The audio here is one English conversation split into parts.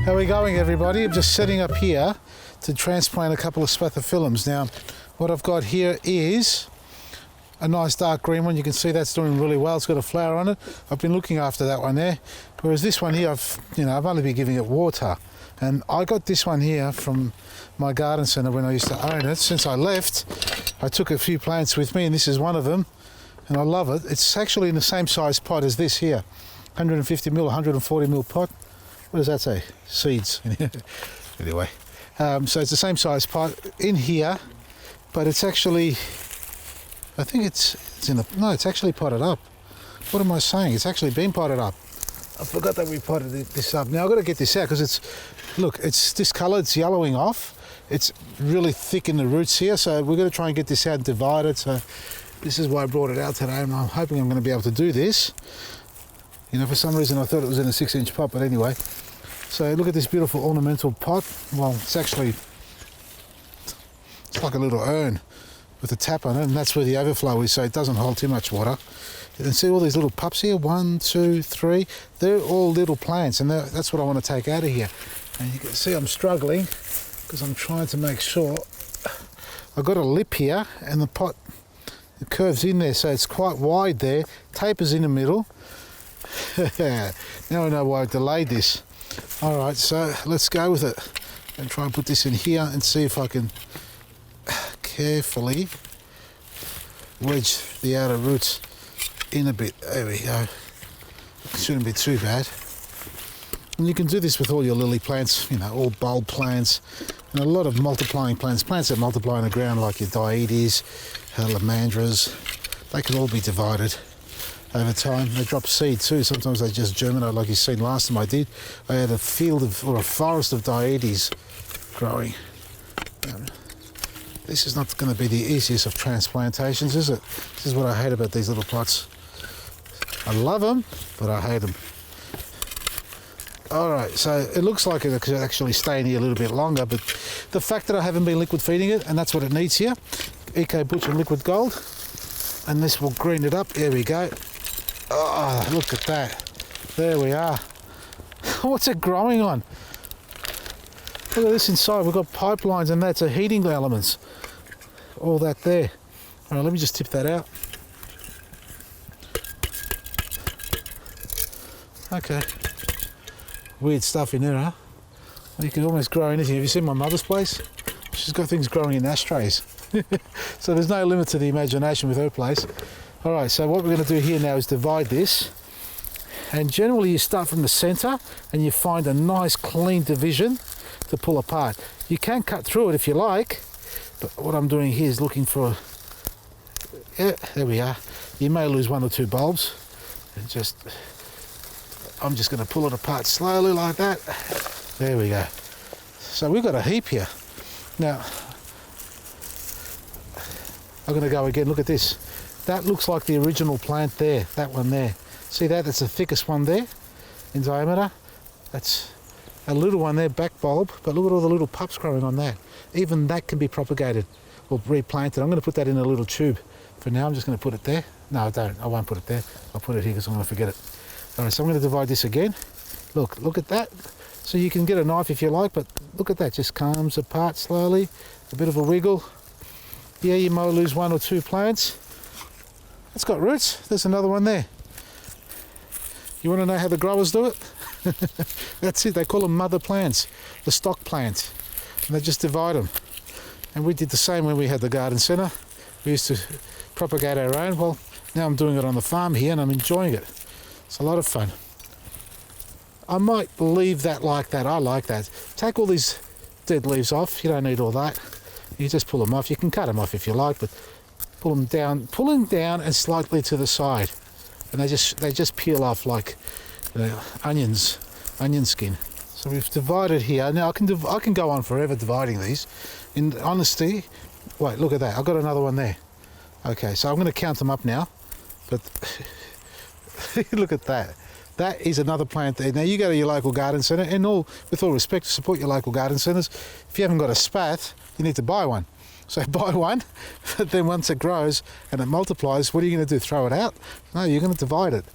How are we going, everybody? I'm just setting up here to transplant a couple of Spathiphyllums. Now, what I've got here is a nice dark green one. You can see that's doing really well. It's got a flower on it. I've been looking after that one there. Whereas this one here, I've only been giving it water. And I got this one here from my garden centre when I used to own it. Since I left, I took a few plants with me, and this is one of them. And I love it. It's actually in the same size pot as this here. 150 mil, 140 mil pot. What does that say? Seeds. Anyway, so it's the same size pot in here, but it's actually, I think it's actually potted up. What am I saying? It's actually been potted up. I forgot that we potted this up. Now I've got to get this out because it's this colour, it's yellowing off. It's really thick in the roots here, so we're going to try and get this out and divide it. So this is why I brought it out today, and I'm hoping I'm going to be able to do this. For some reason I thought it was in a 6-inch pot, but anyway. So look at this beautiful ornamental pot. Well, it's like a little urn with a tap on it, and that's where the overflow is, so it doesn't hold too much water. You can see all these little pups here, 1, 2, 3. They're all little plants, and that's what I want to take out of here. And you can see I'm struggling because I'm trying to make sure. I've got a lip here, and the pot, it curves in there, so it's quite wide there, tapers in the middle. Now I know why I delayed this. Alright, so let's go with it and try and put this in here and see if I can carefully wedge the outer roots in a bit. There we go. It shouldn't be too bad. And you can do this with all your lily plants, all bulb plants, and a lot of multiplying plants that multiply in the ground, like your dioides, lamandras. They can all be divided over time. They drop seed too. Sometimes they just germinate, like you seen last time I did. I had a forest of dioides growing. This is not going to be the easiest of transplantations, is it? This is what I hate about these little pots. I love them, but I hate them. Alright, so it looks like it could actually stay in here a little bit longer, but the fact that I haven't been liquid feeding it, and that's what it needs here, Eco Butcher Liquid Gold, and this will green it up. There we go. Oh, look at that. There we are. What's it growing on? Look at this inside. We've got pipelines, and that's a heating elements. All that there. All right, let me just tip that out. Okay. Weird stuff in there, huh? Well, you can almost grow anything. Have you seen my mother's place? She's got things growing in ashtrays. So there's no limit to the imagination with her place. All right, so what we're going to do here now is divide this. And generally you start from the center and you find a nice clean division to pull apart. You can cut through it if you like, but what I'm doing here is looking for, yeah, there we are. You may lose 1 or 2 bulbs. And I'm just going to pull it apart slowly like that. There we go. So we've got a heap here. Now, I'm going to go again. Look at this. That looks like the original plant there, that one there. See that? That's the thickest one there in diameter. That's a little one there, back bulb, but look at all the little pups growing on that. Even that can be propagated or replanted. I'm going to put that in a little tube. For now, I'm just going to put it there. No, I don't. I won't put it there. I'll put it here because I'm going to forget it. All right, so I'm going to divide this again. Look at that. So you can get a knife if you like, but look at that. Just comes apart slowly. A bit of a wiggle. Yeah, you might lose 1 or 2 plants. It's got roots. There's another one there. You want to know how the growers do it? That's it. They call them mother plants, the stock plants. And they just divide them. And we did the same when we had the garden centre. We used to propagate our own. Well, now I'm doing it on the farm here and I'm enjoying it. It's a lot of fun. I might leave that like that. I like that. Take all these dead leaves off. You don't need all that. You just pull them off. You can cut them off if you like, but pull them down and slightly to the side, and they just peel off like onion skin. So we've divided here. Now I can go on forever dividing these. In honesty, wait, look at that. I've got another one there. Okay, so I'm going to count them up now, but look at that. That is another plant there. Now you go to your local garden centre, and with all respect, support your local garden centres. If you haven't got a spath, you need to buy one. So buy one, but then once it grows and it multiplies, what are you going to do? Throw it out? No, you're going to divide it.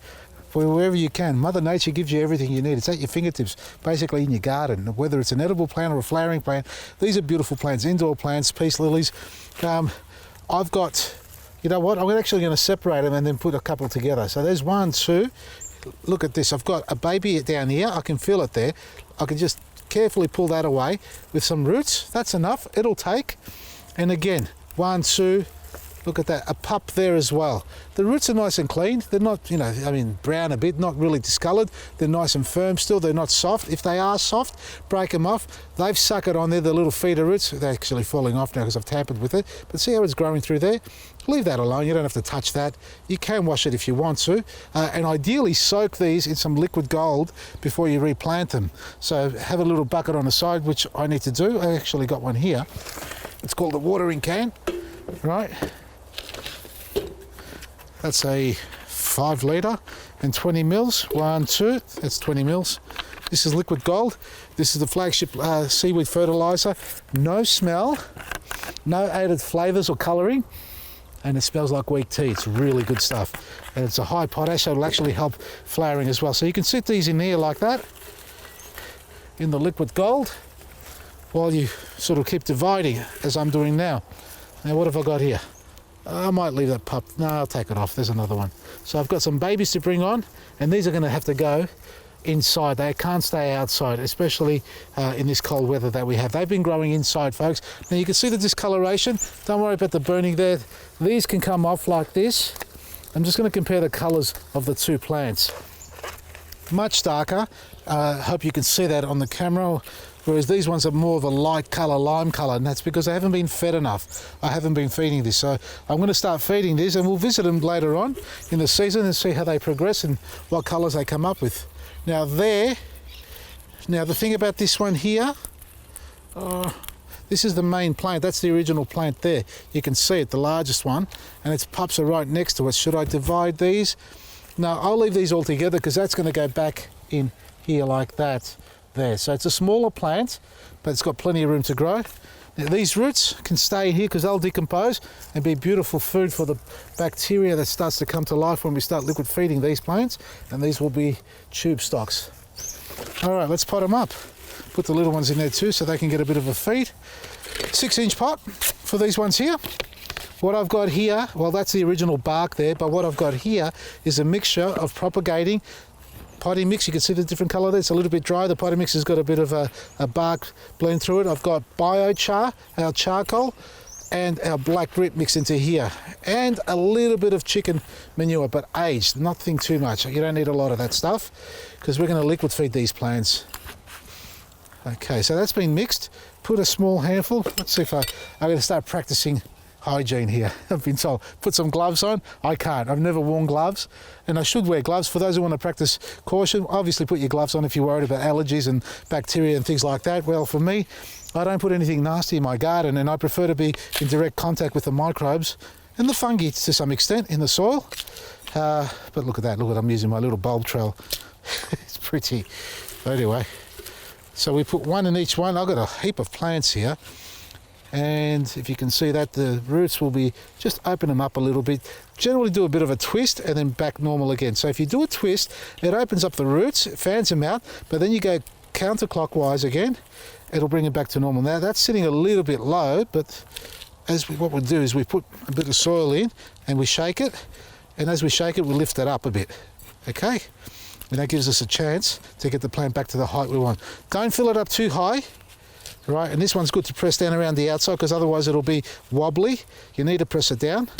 for wherever you can. Mother Nature gives you everything you need. It's at your fingertips, basically in your garden, whether it's an edible plant or a flowering plant. These are beautiful plants, indoor plants, peace lilies. I've got, you know what, I'm actually going to separate them and then put a couple together. So there's 1, 2. Look at this. I've got a baby down here. I can feel it there. I can just carefully pull that away with some roots. That's enough. It'll take. And again, 1, 2. Look at that, a pup there as well. The roots are nice and clean. They're not, you know, I mean, brown a bit, not really discoloured. They're nice and firm still. They're not soft. If they are soft, break them off. They've suckered on there, the little feeder roots. They're actually falling off now because I've tampered with it. But see how it's growing through there? Leave that alone. You don't have to touch that. You can wash it if you want to. And ideally soak these in some liquid gold before you replant them. So have a little bucket on the side, which I need to do. I actually got one here. It's called a watering can, right? That's a 5 litre and 20 mils. 1, 2, that's 20 mils. This is liquid gold. This is the flagship seaweed fertiliser. No smell, no added flavours or colouring, and it smells like weak tea. It's really good stuff. And it's a high potash, so it'll actually help flowering as well. So you can sit these in here like that, in the liquid gold, while you sort of keep dividing, as I'm doing now. Now what have I got here? I might leave that pup. No, I'll take it off. There's another one. So I've got some babies to bring on, and these are going to have to go inside. They can't stay outside, especially in this cold weather that we have. They've been growing inside, folks. Now you can see the discoloration. Don't worry about the burning there. These can come off like this. I'm just going to compare the colours of the 2 plants. Much darker. Hope you can see that on the camera. Whereas these ones are more of a light colour, lime colour, and that's because they haven't been fed enough. I haven't been feeding this, so I'm going to start feeding these, and we'll visit them later on in the season and see how they progress and what colours they come up with. Now the thing about this one here, this is the main plant. That's the original plant there. You can see it, the largest one, and its pups are right next to it. Should I divide these? No, I'll leave these all together because that's going to go back in here like that. There, so it's a smaller plant, but it's got plenty of room to grow. Now, these roots can stay here because they'll decompose and be beautiful food for the bacteria that starts to come to life when we start liquid feeding these plants, and these will be tube stocks. All right, let's pot them up. Put the little ones in there too so they can get a bit of a feed. 6-inch pot for these ones here. What I've got here, well, that's the original bark there, but what I've got here is a mixture of propagating potting mix. You can see the different colour there. It's a little bit dry. The potting mix has got a bit of a bark blend through it. I've got biochar, our charcoal, and our black grit mixed into here, and a little bit of chicken manure, but aged, nothing too much. You don't need a lot of that stuff because we're going to liquid feed these plants. Okay, so that's been mixed. Put a small handful. Let's see if I'm going to start practicing hygiene here. I've been told put some gloves on. I can't. I've never worn gloves, and I should wear gloves. For those who want to practice caution, obviously put your gloves on if you're worried about allergies and bacteria and things like that. Well, for me, I don't put anything nasty in my garden, and I prefer to be in direct contact with the microbes and the fungi to some extent in the soil. But look at that. Look at, I'm using my little bulb trail. It's pretty. Anyway, so we put one in each one. I've got a heap of plants here. And if you can see that, the roots will be, just open them up a little bit. Generally do a bit of a twist and then back normal again. So if you do a twist, it opens up the roots, fans them out, but then you go counterclockwise again, it'll bring it back to normal. Now that's sitting a little bit low, but what we'll do is we put a bit of soil in and we shake it, and as we shake it, we lift it up a bit, okay? And that gives us a chance to get the plant back to the height we want. Don't fill it up too high. Right, and this one's good to press down around the outside because otherwise it'll be wobbly. You need to press it down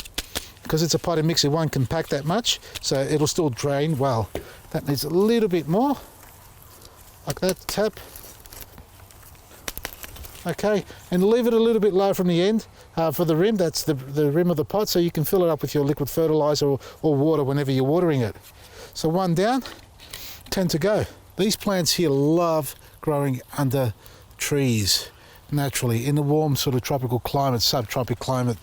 because it's a potting mix. It won't compact that much, so it'll still drain well. That needs a little bit more, like that, tap. Okay, and leave it a little bit low from the end for the rim. That's the rim of the pot, so you can fill it up with your liquid fertilizer or water whenever you're watering it. So 1 down, 10 to go. These plants here love growing under trees naturally in the warm sort of tropical climate, subtropical climate.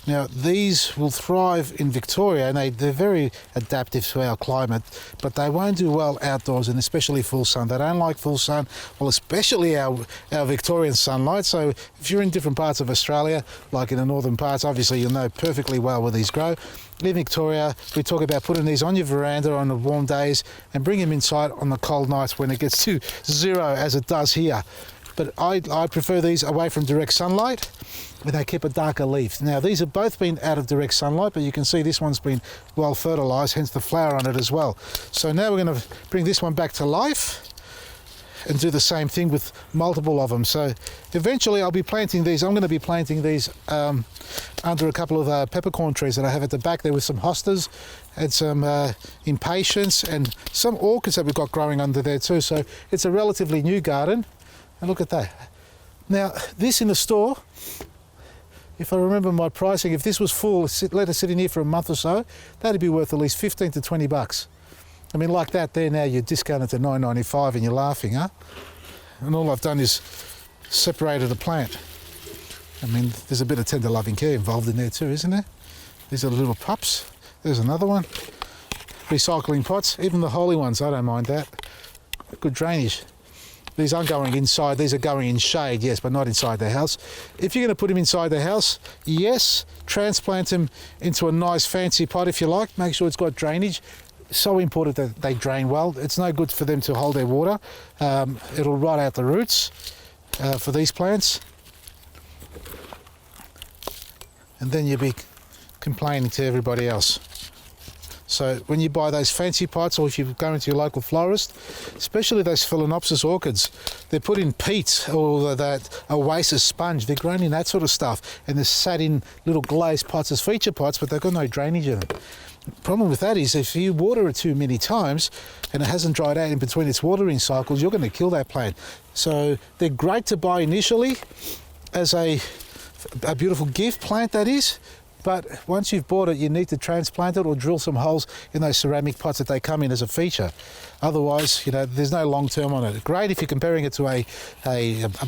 Now these will thrive in Victoria, and they're very adaptive to our climate, but they won't do well outdoors, and especially full sun. They don't like full sun, well, especially our Victorian sunlight. So if you're in different parts of Australia, like in the northern parts, obviously you'll know perfectly well where these grow. in Victoria, we talk about putting these on your veranda on the warm days and bring them inside on the cold nights when it gets to 0 as it does here. But I prefer these away from direct sunlight, and they keep a darker leaf. Now these have both been out of direct sunlight, but you can see this one's been well fertilised, hence the flower on it as well. So now we're going to bring this one back to life and do the same thing with multiple of them. So eventually I'll be planting these. I'm going to be planting these under a couple of peppercorn trees that I have at the back there, with some hostas and some impatiens and some orchids that we've got growing under there too. So it's a relatively new garden. And look at that. Now this in the store, if I remember my pricing, if this was full, let it sit in here for a month or so, that'd be worth at least 15 to 20 bucks. I mean, like that there now, you're discounted to $9.95 and you're laughing, huh? And all I've done is separated a plant. I mean, there's a bit of tender loving care involved in there too, isn't there? These are the little pups. There's another one. Recycling pots, even the holy ones, I don't mind that. Good drainage. These aren't going inside, these are going in shade, yes, but not inside the house. If you're going to put them inside the house, yes, transplant them into a nice fancy pot if you like. Make sure it's got drainage. So important that they drain well. It's no good for them to hold their water. It'll rot out the roots for these plants. And then you'll be complaining to everybody else. So when you buy those fancy pots, or if you go into your local florist, especially those Phalaenopsis orchids, they're put in peat or that oasis sponge. They're grown in that sort of stuff, and they're sat in little glazed pots as feature pots, but they've got no drainage in them. The problem with that is if you water it too many times and it hasn't dried out in between its watering cycles, you're going to kill that plant. So they're great to buy initially as a beautiful gift plant, that is. But once you've bought it, you need to transplant it or drill some holes in those ceramic pots that they come in as a feature. Otherwise, you know, there's no long term on it. Great if you're comparing it to a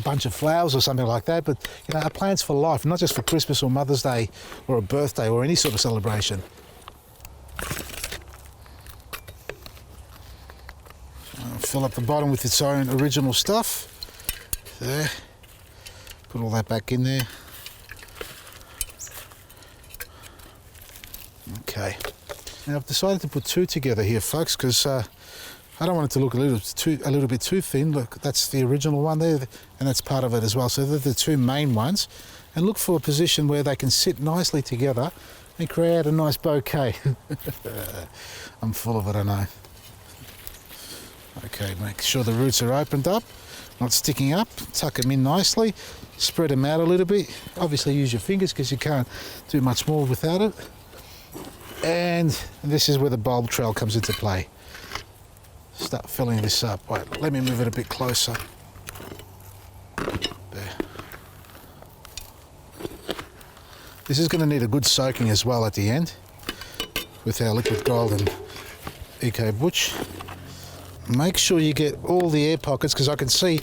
bunch of flowers or something like that, but you know, a plant's for life, not just for Christmas or Mother's Day or a birthday or any sort of celebration. Fill up the bottom with its own original stuff. There. Put all that back in there. Okay. Now I've decided to put two together here, folks, because I don't want it to look a little bit too thin. Look, that's the original one there, and that's part of it as well. So they're the two main ones. And look for a position where they can sit nicely together and create a nice bouquet. I'm full of it, I know. Okay, make sure the roots are opened up, not sticking up. Tuck them in nicely, spread them out a little bit. Obviously use your fingers because you can't do much more without it. And this is where the bulb trail comes into play. Start filling this up. Wait, let me move it a bit closer. There. This is going to need a good soaking as well at the end with our liquid gold and Eco Butch. Make sure you get all the air pockets, because I can see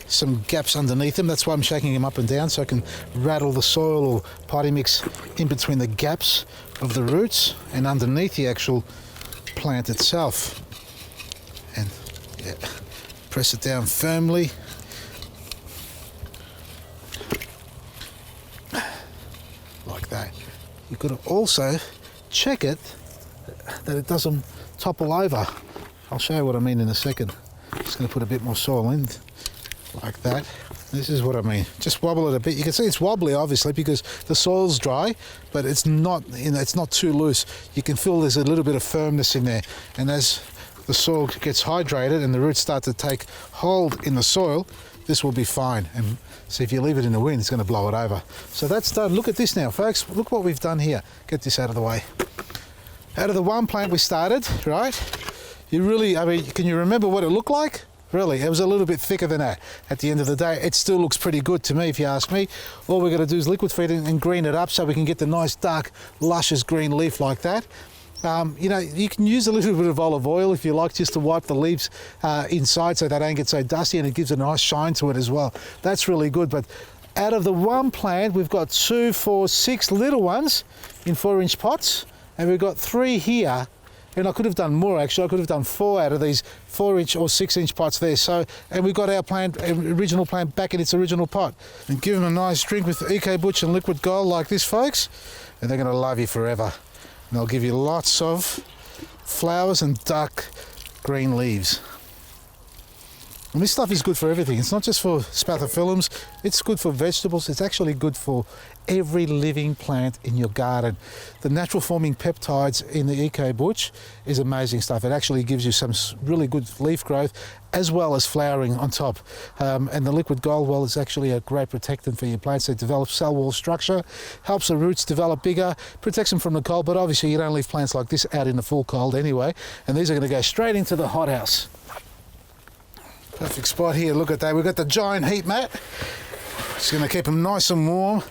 some gaps underneath them. That's why I'm shaking them up and down, so I can rattle the soil or potty mix in between the gaps of the roots and underneath the actual plant itself. And yeah, press it down firmly. Like that. You've got to also check it that it doesn't topple over. I'll show you what I mean in a second. Just going to put a bit more soil in, like that. This is what I mean. Just wobble it a bit. You can see it's wobbly, obviously, because the soil's dry, but it's not, you know, it's not too loose. You can feel there's a little bit of firmness in there. And as the soil gets hydrated and the roots start to take hold in the soil, this will be fine. And so if you leave it in the wind, it's going to blow it over. So that's done. Look at this now, folks. Look what we've done here. Get this out of the way. Out of the one plant we started, right? You really, I mean, can you remember what it looked like? Really, it was a little bit thicker than that. At the end of the day, it still looks pretty good to me, if you ask me. All we're going to do is liquid feed it and green it up so we can get the nice dark, luscious green leaf like that. You know, you can use a little bit of olive oil if you like, just to wipe the leaves inside so they don't get so dusty, and it gives a nice shine to it as well. That's really good. But out of the one plant, we've got 2, 4, 6 little ones in 4-inch pots, and we've got 3 here. And I could have done more actually. I could have done 4 out of these 4-inch or 6-inch pots there. So, and we've got our plant, original plant back in its original pot. And give them a nice drink with Eco Butch and Liquid Gold like this, folks. And they're going to love you forever. And they'll give you lots of flowers and dark green leaves. And this stuff is good for everything. It's not just for Spathiphyllums, it's good for vegetables. It's actually good for every living plant in your garden. The natural forming peptides in the Eco Butch is amazing stuff. It actually gives you some really good leaf growth as well as flowering on top. And the Liquid Gold, well, is actually a great protectant for your plants. It develops cell wall structure, helps the roots develop bigger, protects them from the cold, but obviously you don't leave plants like this out in the full cold anyway. And these are going to go straight into the hothouse. Perfect spot here, look at that. We've got the giant heat mat. It's going to keep them nice and warm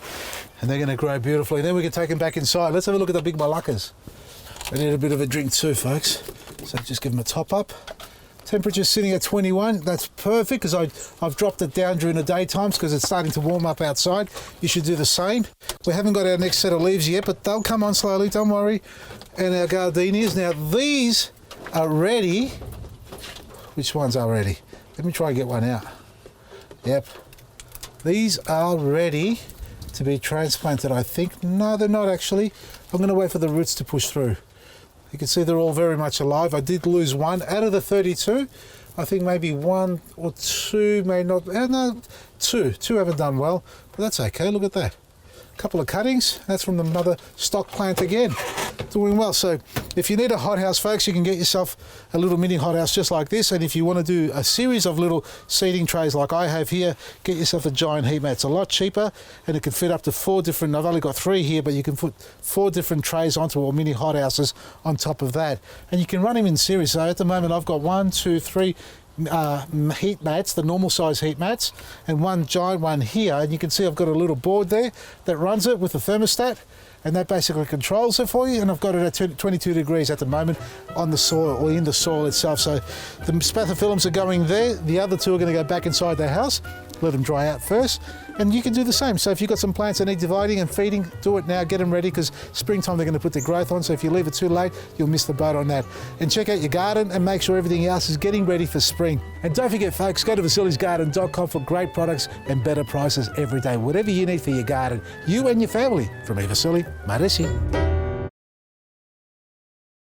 and they're going to grow beautifully. Then we can take them back inside. Let's have a look at the big malaccas. They need a bit of a drink too, folks. So just give them a top up. Temperature's sitting at 21. That's perfect because I've dropped it down during the daytimes because it's starting to warm up outside. You should do the same. We haven't got our next set of leaves yet, but they'll come on slowly, don't worry. And our gardenias. Now these are ready. Which ones are ready? Let me try and get one out. Yep. These are ready to be transplanted, I think. No, they're not actually. I'm going to wait for the roots to push through. You can see they're all very much alive. I did lose one out of the 32. I think maybe 1 or 2 may not. No, 2. 2 haven't done well, but that's okay. Look at that. A couple of cuttings. That's from the mother stock plant again. Doing well. So if you need a hothouse, folks, you can get yourself a little mini hothouse just like this. And if you want to do a series of little seeding trays like I have here, get yourself a giant heat mat. It's a lot cheaper and it can fit up to 4 different, I've only got 3 here, but you can put 4 different trays onto or mini hothouses on top of that. And you can run them in series. So at the moment I've got 1, 2, 3 heat mats, the normal size heat mats, and one giant one here. And you can see I've got a little board there that runs it with a thermostat, and that basically controls it for you. And I've got it at 22 degrees at the moment on the soil or in the soil itself. So the Spathiphyllums are going there. The other 2 are going to go back inside the house. Let them dry out first, and you can do the same. So if you've got some plants that need dividing and feeding, do it now, get them ready, because springtime they're going to put their growth on. So if you leave it too late, you'll miss the boat on that. And check out your garden and make sure everything else is getting ready for spring. And don't forget, folks, go to Vasili'sGarden.com for great products and better prices every day. Whatever you need for your garden, you and your family. From me, Vasili, Maresi.